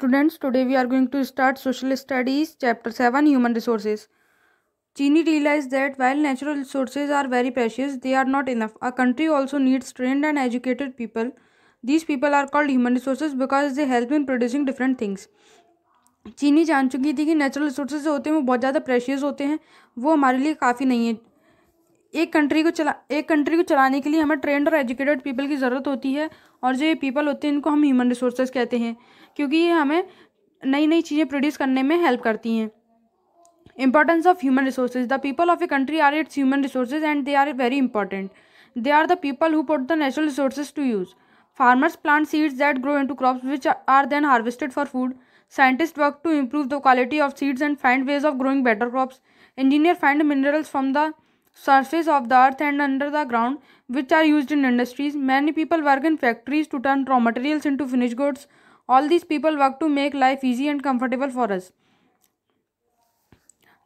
students, today we are going to start Social Studies, Chapter 7, Human Resources. Cheney realized that while natural resources are very precious, they are not enough. A country also needs trained and educated people. These people are called human resources because they help in producing different things. चीनी जान चुकी थी कि natural resources जो होते हैं वो बहुत ज़्यादा प्रेशियस होते हैं, वो हमारे लिए काफ़ी नहीं है। एक कंट्री को चलाने के लिए हमें ट्रेंड और एजुकेटेड पीपल की ज़रूरत होती है, और जो ये पीपल होते हैं इनको हम ह्यूमन रिसोर्सेज कहते हैं, क्योंकि ये हमें नई नई चीज़ें प्रोड्यूस करने में हेल्प करती हैं। Importance of human resources. The people of a country are its human resources and they are very important. They are the people who put the natural resources to use. Farmers plant seeds that grow into crops which are then harvested for food. Scientists work to improve the quality of seeds and find ways of growing better crops. Engineers find minerals from the surface of the earth and under the ground which are used in industries. Many people work in factories to turn raw materials into finished goods. All these people work to make life easy and comfortable for us.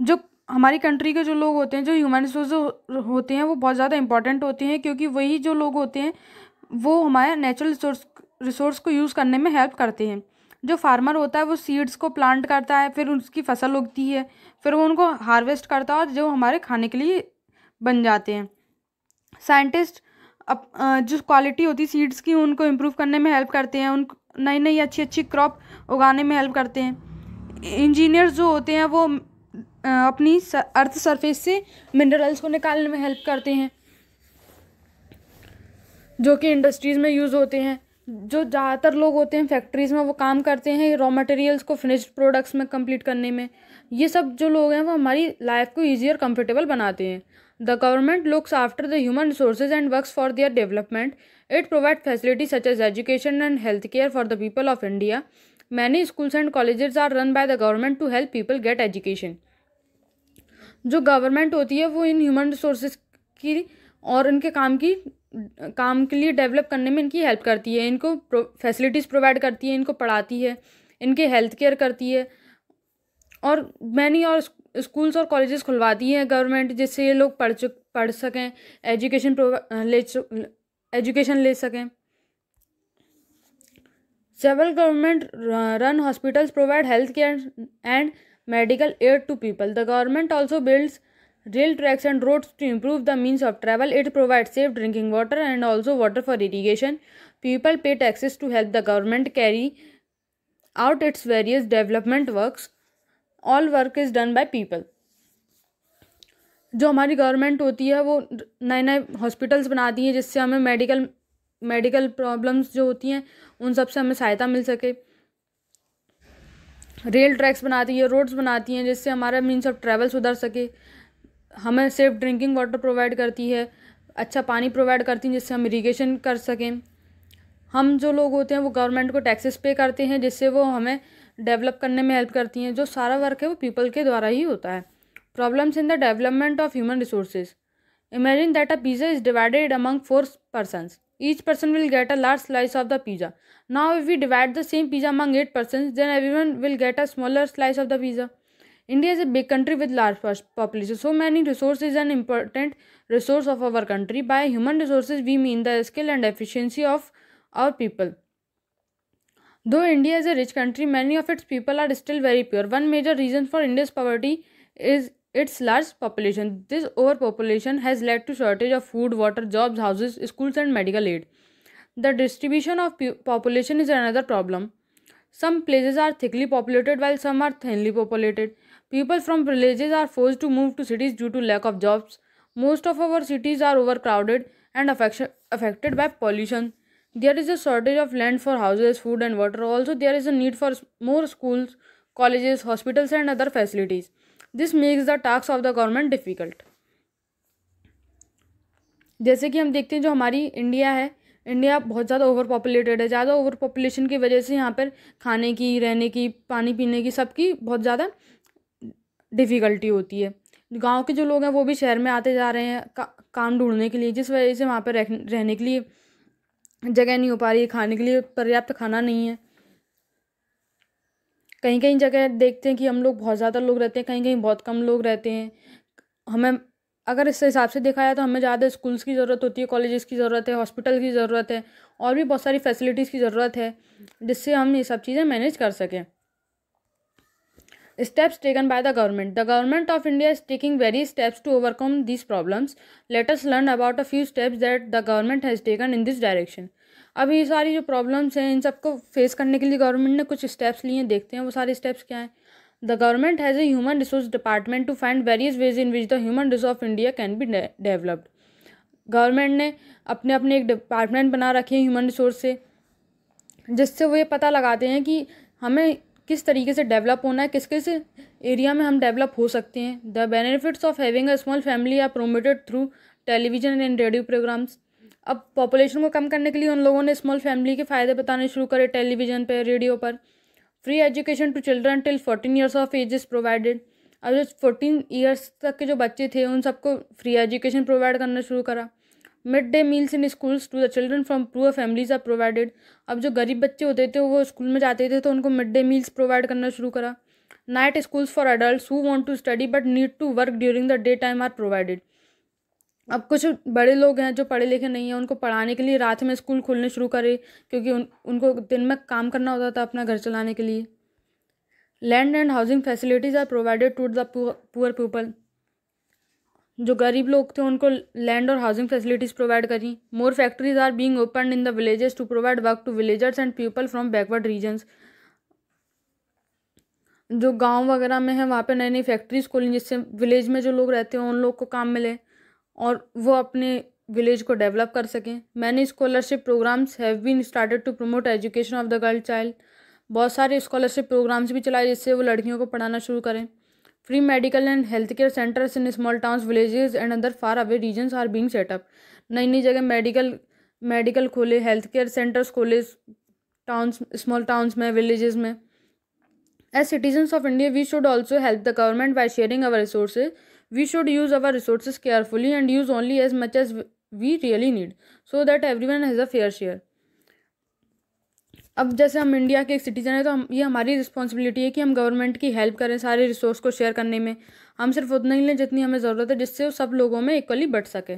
जो हमारी country के जो लोग होते हैं, जो human resource होते हैं, वो बहुत ज़्यादा इंपॉर्टेंट होते हैं, क्योंकि वही जो लोग होते हैं वो हमारे नेचुरल रिसोर्स को यूज़ करने में हेल्प करते हैं। जो फार्मर होता है वो सीड्स को प्लांट करता है, फिर उसकी फसल उगती है, फिर वो उनको हार्वेस्ट करता है और जो हमारे खाने के लिए बन जाते हैं। साइंटिस्ट जो क्वालिटी होती है सीड्स की उनको इम्प्रूव करने में हेल्प करते हैं, उन नई नई अच्छी अच्छी क्रॉप उगाने में हेल्प करते हैं। इंजीनियर्स जो होते हैं वो अपनी अर्थ सरफेस से मिनरल्स को निकालने में हेल्प करते हैं, जो कि इंडस्ट्रीज़ में यूज़ होते हैं। जो ज़्यादातर लोग होते हैं फैक्ट्रीज़ में वो काम करते हैं रॉ मटेरियल्स को फिनिश्ड प्रोडक्ट्स में कंप्लीट करने में। ये सब जो लोग हैं वो हमारी लाइफ को ईजी और कंफर्टेबल बनाते हैं। The government looks after the human resources and works for their development. It provides facilities such as education and healthcare for the people of India. Many schools and colleges are run by the government to help people get education. जो government होती है वो in human resources की और इनके काम के लिए डेवलप करने में इनकी हेल्प करती है, इनको फैसिलिटीज़ प्रोवाइड करती है, इनको पढ़ाती है, इनके हेल्थ केयर करती है, और मैनी और स्कूल्स और कॉलेजेस खुलवाती है गवर्नमेंट, जिससे ये लोग पढ़ सकें, एजुकेशन ले सकें। Several government run hospitals provide health care and medical aid to people. The government also builds rail tracks and roads to improve the means of travel. It provides safe drinking water and also water for irrigation. People pay taxes to help the government carry out its various development works. All work is done by people. जो हमारी government होती है वो नए नए hospitals बनाती है, जिससे हमें मेडिकल प्रॉब्लम्स जो होती हैं उन सब से हमें सहायता मिल सके। रेल ट्रैक्स बनाती है, रोड्स बनाती हैं, जिससे हमारा मीन्स ऑफ ट्रैवल सुधर सके। हमें सेफ ड्रिंकिंग वाटर प्रोवाइड करती है, अच्छा पानी प्रोवाइड करती हैं, जिससे हम इरीगेशन कर सकें। हम जो लोग होते हैं वो गवर्नमेंट को टैक्सेस पे करते हैं, जिससे वो हमें डेवलप करने में हेल्प करती हैं। जो सारा वर्क है वो पीपल के द्वारा ही होता है। Problems in the development of human resources. Imagine that a pizza is divided among 4 persons. Each person will get a large slice of the pizza. Now if we divide the same pizza among 8 persons, then everyone will get a smaller slice of the pizza. India is a big country with large population. So many resources is an important resource of our country. By human resources, we mean the skill and efficiency of our people. Though India is a rich country, many of its people are still very poor. One major reason for India's poverty is its large population. This overpopulation has led to shortage of food, water, jobs, houses, schools and medical aid. The distribution of population is another problem. Some places are thickly populated while some are thinly populated. People from villages are forced to move to cities due to lack of jobs. Most of our cities are overcrowded and affected by pollution. There is a shortage of land for houses, food and water. Also, there is a need for more schools, colleges, hospitals and other facilities. This makes the task of the government difficult. जैसे कि हम देखते हैं जो हमारी India है, India बहुत ज़्यादा ओवर पॉपुलेटेड है। ज़्यादा ओवर पॉपुलेशन की वजह से यहाँ पर खाने की, रहने की, पानी पीने की सबकी बहुत ज़्यादा डिफ़िकल्टी होती है। गांव के जो लोग हैं वो भी शहर में आते जा रहे हैं काम ढूंढने के लिए, जिस वजह से वहाँ पर रहने के लिए जगह नहीं हो पा रही है, खाने के लिए पर्याप्त खाना नहीं है। कहीं कहीं जगह देखते हैं कि हम लोग बहुत ज़्यादा लोग रहते हैं, कहीं कहीं बहुत कम लोग रहते हैं। हमें अगर इस हिसाब से देखा जाए तो हमें ज़्यादा स्कूल्स की ज़रूरत होती है, कॉलेजेस की ज़रूरत है, हॉस्पिटल की ज़रूरत है और भी बहुत सारी फैसिलिटीज़ की ज़रूरत है जिससे हम ये सब चीज़ें मैनेज कर सकें। Steps taken by the government. The government of India is taking various steps to overcome these problems. Let us learn about a few steps that the government has taken in this direction. अब ये सारी जो problems हैं इन सबको face करने के लिए government ने कुछ स्टेप्स लिए हैं, देखते हैं वो सारे स्टेप्स क्या हैं। The government has a human resource department to find various ways in which the human resource of India can be developed. Government ने अपने अपने एक डिपार्टमेंट बना रखे हैं ह्यूमन रिसोर्स से, जिससे वो ये पता लगाते हैं कि हमें किस तरीके से डेवलप होना है, किस किस एरिया में हम डेवलप हो सकते हैं। The benefits of having a small family are promoted through television and radio programmes. अब पॉपुलेशन को कम करने के लिए उन लोगों ने स्मॉल फैमिली के फ़ायदे बताने शुरू करे टेलीविज़न पे, रेडियो पर। Free education to children till 14 years of age is provided. अब जो 14 ईयर्स तक के जो बच्चे थे उन सबको फ्री एजुकेशन प्रोवाइड करना शुरू करा। Mid day meals in schools to the children from poor families are provided. अब जो गरीब बच्चे होते थे वो स्कूल में जाते थे तो उनको मिड डे मील्स प्रोवाइड करना शुरू करा। Night schools for adults who want to study but need to work during the day time are provided. अब कुछ बड़े लोग हैं जो पढ़े लिखे नहीं हैं, उनको पढ़ाने के लिए रात में स्कूल खोलने शुरू करे क्योंकि उनको दिन में काम करना होता था अपना घर चलाने के लिए। Land and housing facilities are provided to the poor people. जो गरीब लोग थे उनको लैंड और हाउसिंग फैसिलिटीज़ प्रोवाइड करी। More factories are being open in the villages to provide work to villagers and people from backward regions. जो गांव वगैरह में है वहाँ पे नई नई फैक्ट्रीज खोली जिससे विलेज में जो लोग रहते हैं उन लोग को काम मिले और वो अपने विलेज को डेवलप कर सकें। Many scholarship programmes have been started to promote education of the girl child. बहुत सारे स्कॉलरशिप प्रोग्राम्स भी चलाए जिससे वो लड़कियों को पढ़ाना शुरू करें। Free medical and health care centres in small towns, villages and other far away regions are being set up. नई नई जगह मेडिकल खोले, हेल्थ केयर सेंटर्स खोले टाउन्स, स्मॉल टाउन्स में, विलेजेस में। As citizens of India we should also help the government by sharing our resources. We should use our resources carefully and use only as much as we really need so that everyone has a fair share. अब जैसे हम India के एक citizen है तो ये हमारी responsibility है कि हम गवर्नमेंट की हेल्प करें सारे रिसोर्स को शेयर करने में। हम सिर्फ उतना ही लें जितनी हमें ज़रूरत है जिससे वो सब लोगों में इक्वली बट सके।